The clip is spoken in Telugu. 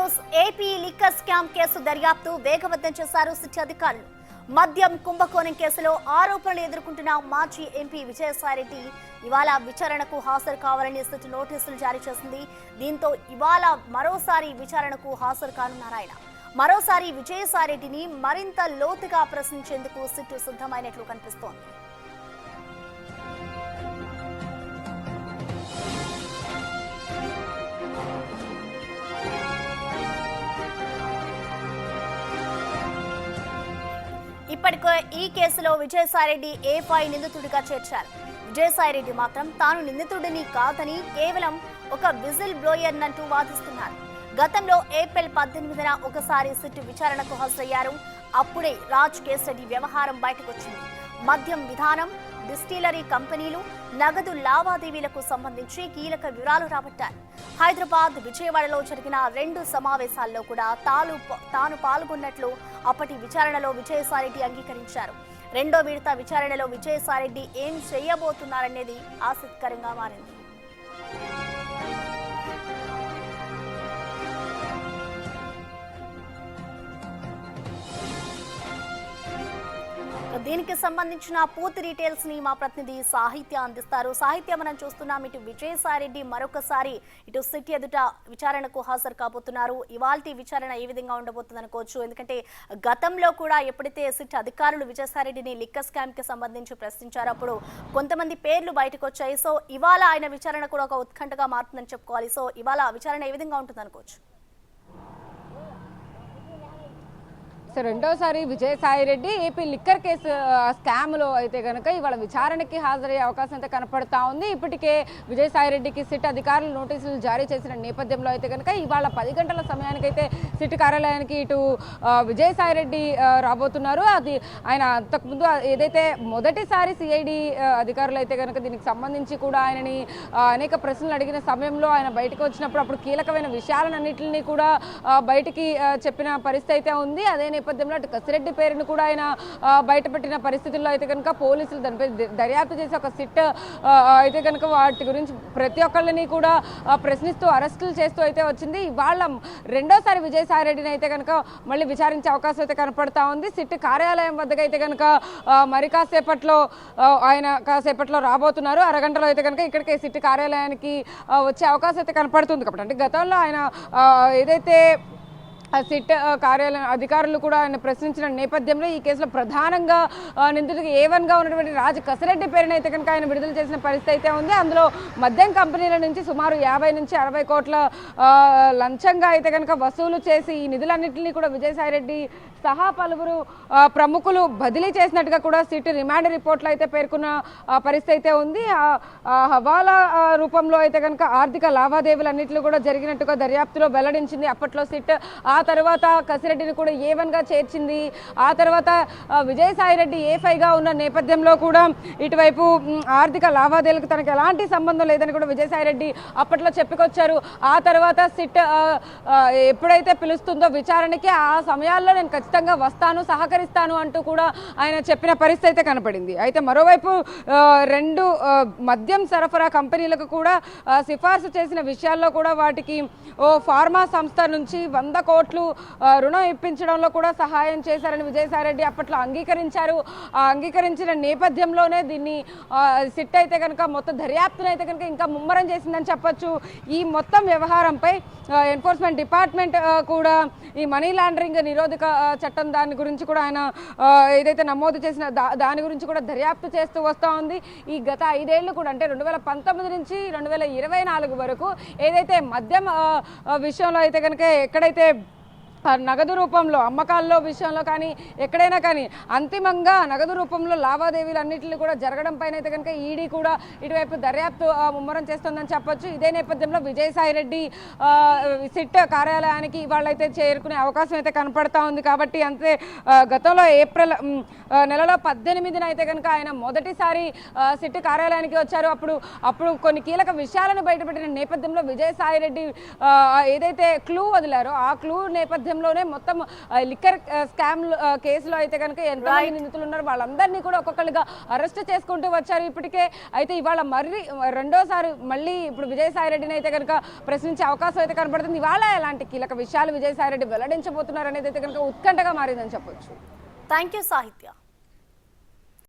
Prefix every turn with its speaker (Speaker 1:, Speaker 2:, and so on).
Speaker 1: News. AP liquor scam case దర్యాప్తు వేగవంతం చేశారు సిట్ అధికారులు. మద్యం కుంభకోణం కేసులో ఆరోపణలు ఎదుర్కొంటున్న మాజీ ఎంపీ విజయసాయిరెడ్డి ఇవాళ విచారణకు హాజరు కావాలని సిట్ నోటీసులు జారీ చేసింది. దీంతో ఇవాళ మరోసారి విచారణకు హాజరు కానున్నారాయన. మరోసారి విజయసాయిరెడ్డిని మరింత లోతుగా ప్రశ్నించేందుకు సిట్ సిద్ధమైనట్లు కనిపిస్తోంది. ఇప్పటికే ఈ కేసులో విజయసాయిరెడ్డి A5 నిందితుడిగా చేర్చారు. విజయసాయిరెడ్డి మాత్రం తాను నిందితుడిని కాదని కేవలం ఒక విజిల్ బ్లోయర్ నంటూ వాదిస్తున్నారు. గతంలో ఏప్రిల్ 18న ఒకసారి సిట్ విచారణకు హాజరయ్యారు. అప్పుడే రాజ్ కేసరి వ్యవహారం బయటకొచ్చింది. మద్యం విధానం, డిస్టిలరీ కంపెనీలు, నగదు లావాదేవీలకు సంబంధించి కీలక వివరాలు రాబట్టారు. హైదరాబాద్, విజయవాడలో జరిగిన 2 సమావేశాల్లో కూడా తాను పాల్గొన్నట్లు అప్పటి విచారణలో విజయసాయిరెడ్డి అంగీకరించారు. రెండో విడత విచారణలో విజయసాయిరెడ్డి ఏం చేయబోతున్నారనేది ఆసక్తికరంగా మారింది. దీనికి సంబంధించిన పూర్తి డీటెయిల్స్ ని మా ప్రతినిధి సాహిత్య అందిస్తారు. సాహిత్య, మనం చూస్తున్నాం ఇటు విజయసాయిరెడ్డి మరొకసారి ఇటు సిట్ ఎదుట విచారణకు హాజరు కాబోతున్నారు. ఇవాల్టి విచారణ ఏ విధంగా ఉండబోతుంది అనుకోవచ్చు? ఎందుకంటే గతంలో కూడా ఎప్పుడైతే సిట్ అధికారులు విజయసాయిరెడ్డిని లిక్కర్ స్కామ్ కి సంబంధించి ప్రశ్నించారు, అప్పుడు కొంతమంది పేర్లు బయటకు వచ్చాయి. సో ఇవాళ ఆయన విచారణ కూడా ఒక ఉత్కంఠగా మారుతుందని చెప్పుకోవాలి. సో ఇవాళ విచారణ ఏ విధంగా ఉంటుంది అనుకోవచ్చు?
Speaker 2: రెండోసారి విజయసాయిరెడ్డి ఏపీ లిక్కర్ కేసు స్కామ్లో అయితే కనుక ఇవాళ విచారణకి హాజరయ్యే అవకాశం అయితే కనపడతా ఉంది. ఇప్పటికే విజయసాయిరెడ్డికి సిట్ అధికారులు నోటీసులు జారీ చేసిన నేపథ్యంలో అయితే కనుక ఇవాళ 10 గంటల సమయానికైతే సిట్ కార్యాలయానికి ఇటు విజయసాయిరెడ్డి రాబోతున్నారు. అది ఆయన అంతకుముందు ఏదైతే మొదటిసారి సిఐడి అధికారులు అయితే కనుక దీనికి సంబంధించి కూడా ఆయనని అనేక ప్రశ్నలు అడిగిన సమయంలో ఆయన బయటకు వచ్చినప్పుడు అప్పుడు కీలకమైన విషయాలన్నింటినీ కూడా బయటికి చెప్పిన పరిస్థితి అయితే ఉంది. అదే నేపథ్యంలో అటు కసిరెడ్డి పేరును కూడా ఆయన బయటపెట్టిన పరిస్థితుల్లో అయితే కనుక పోలీసులు దానిపై దర్యాప్తు చేసి ఒక సిట్ అయితే కనుక వాటి గురించి ప్రతి ఒక్కళ్ళని కూడా ప్రశ్నిస్తూ అరెస్టులు చేస్తూ అయితే వచ్చింది. ఇవాళ రెండోసారి విజయసాయిరెడ్డిని అయితే కనుక మళ్ళీ విచారించే అవకాశం అయితే కనపడతా ఉంది. సిట్ కార్యాలయం వద్దకు అయితే కనుక మరి కాసేపట్లో రాబోతున్నారు. అరగంటలో అయితే కనుక ఇక్కడికి సిట్ కార్యాలయానికి వచ్చే అవకాశం అయితే కనపడుతుంది. కాబట్టి అంటే గతంలో ఆయన ఏదైతే సిట్ కార్యాలయం అధికారులు కూడా ఆయన ప్రశ్నించిన నేపథ్యంలో ఈ కేసులో ప్రధానంగా నిందితుడికి A1గా ఉన్నటువంటి రాజ్ కసిరెడ్డి పేరును అయితే కనుక ఆయన విడుదల చేసిన పరిస్థితి అయితే ఉంది. అందులో మద్యం కంపెనీల నుంచి సుమారు 50 నుంచి 60 కోట్ల లంచంగా అయితే కనుక వసూలు చేసి ఈ నిధులన్నింటినీ కూడా విజయసాయిరెడ్డి సహా పలువురు ప్రముఖులు బదిలీ చేసినట్టుగా కూడా సిట్ రిమాండ్ రిపోర్ట్లో అయితే పేర్కొన్న పరిస్థితి అయితే ఉంది. హవాలా రూపంలో అయితే కనుక ఆర్థిక లావాదేవీలన్నింటిలో కూడా జరిగినట్టుగా దర్యాప్తులో వెల్లడించింది అప్పట్లో సిట్. ఆ తర్వాత కసిరెడ్డిని కూడా A1గా చేర్చింది. ఆ తర్వాత విజయసాయిరెడ్డి A5గా ఉన్న నేపథ్యంలో కూడా ఇటువైపు ఆర్థిక లావాదేవీలకు తనకు ఎలాంటి సంబంధం లేదని కూడా విజయసాయిరెడ్డి అప్పట్లో చెప్పుకొచ్చారు. ఆ తర్వాత సిట్ ఎప్పుడైతే పిలుస్తుందో విచారణకి ఆ సమయాల్లో నేను ఖచ్చితంగా వస్తాను, సహకరిస్తాను అంటూ కూడా ఆయన చెప్పిన పరిస్థితి అయితే కనపడింది. అయితే మరోవైపు 2 మద్యం సరఫరా కంపెనీలకు కూడా సిఫార్సు చేసిన విషయాల్లో కూడా వాటికి ఓ ఫార్మా సంస్థ నుంచి 100 కోట్లు రుణం ఇప్పించడంలో కూడా సహాయం చేశారని విజయసాయిరెడ్డి అప్పట్లో అంగీకరించారు. అంగీకరించిన నేపథ్యంలోనే దీన్ని సిట్ అయితే కనుక మొత్తం దర్యాప్తును అయితే కనుక ఇంకా ముమ్మరం చేసిందని చెప్పొచ్చు. ఈ మొత్తం వ్యవహారంపై ఎన్ఫోర్స్మెంట్ డిపార్ట్మెంట్ కూడా ఈ మనీ లాండరింగ్ నిరోధక చట్టం దాని గురించి కూడా ఆయన ఏదైతే నమోదు చేసిన దాని గురించి కూడా దర్యాప్తు చేస్తూ వస్తూ ఉంది. ఈ గత 5 ఏళ్ళు కూడా అంటే 2019 నుంచి 2024 వరకు ఏదైతే మద్యం విషయంలో అయితే కనుక ఎక్కడైతే నగదు రూపంలో అమ్మకాల్లో విషయంలో కానీ ఎక్కడైనా కానీ అంతిమంగా నగదు రూపంలో లావాదేవీలు అన్నింటినీ కూడా జరగడం పైన అయితే కనుక ఈడీ కూడా ఇటువైపు దర్యాప్తు ముమ్మరం చేస్తుందని చెప్పొచ్చు. ఇదే నేపథ్యంలో విజయసాయిరెడ్డి సిట్ కార్యాలయానికి వాళ్ళైతే చేరుకునే అవకాశం అయితే కనపడతా ఉంది. కాబట్టి అంతే గతంలో ఏప్రిల్ నెలలో 18న అయితే కనుక ఆయన మొదటిసారి సిట్ కార్యాలయానికి వచ్చారు. అప్పుడు కొన్ని కీలక విషయాలను బయటపెట్టిన నేపథ్యంలో విజయసాయిరెడ్డి ఏదైతే క్లూ వదిలారో ఆ క్లూ నేపథ్యం నేపథ్యంలోనే మొత్తం లిక్కర్ స్కామ్ కేసులో అయితే కనుక ఎంతమంది నిందితులు ఉన్నారు వాళ్ళందరినీ కూడా ఒక్కొక్కరిగా అరెస్ట్ చేసుకుంటూ వచ్చారు ఇప్పటికే. అయితే ఇవాళ రెండోసారి మళ్ళీ ఇప్పుడు విజయసాయిరెడ్డిని అయితే కనుక ప్రశ్నించే అవకాశం అయితే కనబడుతుంది. ఇవాళ ఎలాంటి కీలక విషయాలు విజయసాయిరెడ్డి వెల్లడించబోతున్నారు అనేది అయితే కనుక ఉత్కంఠగా మారిందని చెప్పొచ్చు.
Speaker 1: థ్యాంక్ యూ సాహిత్య.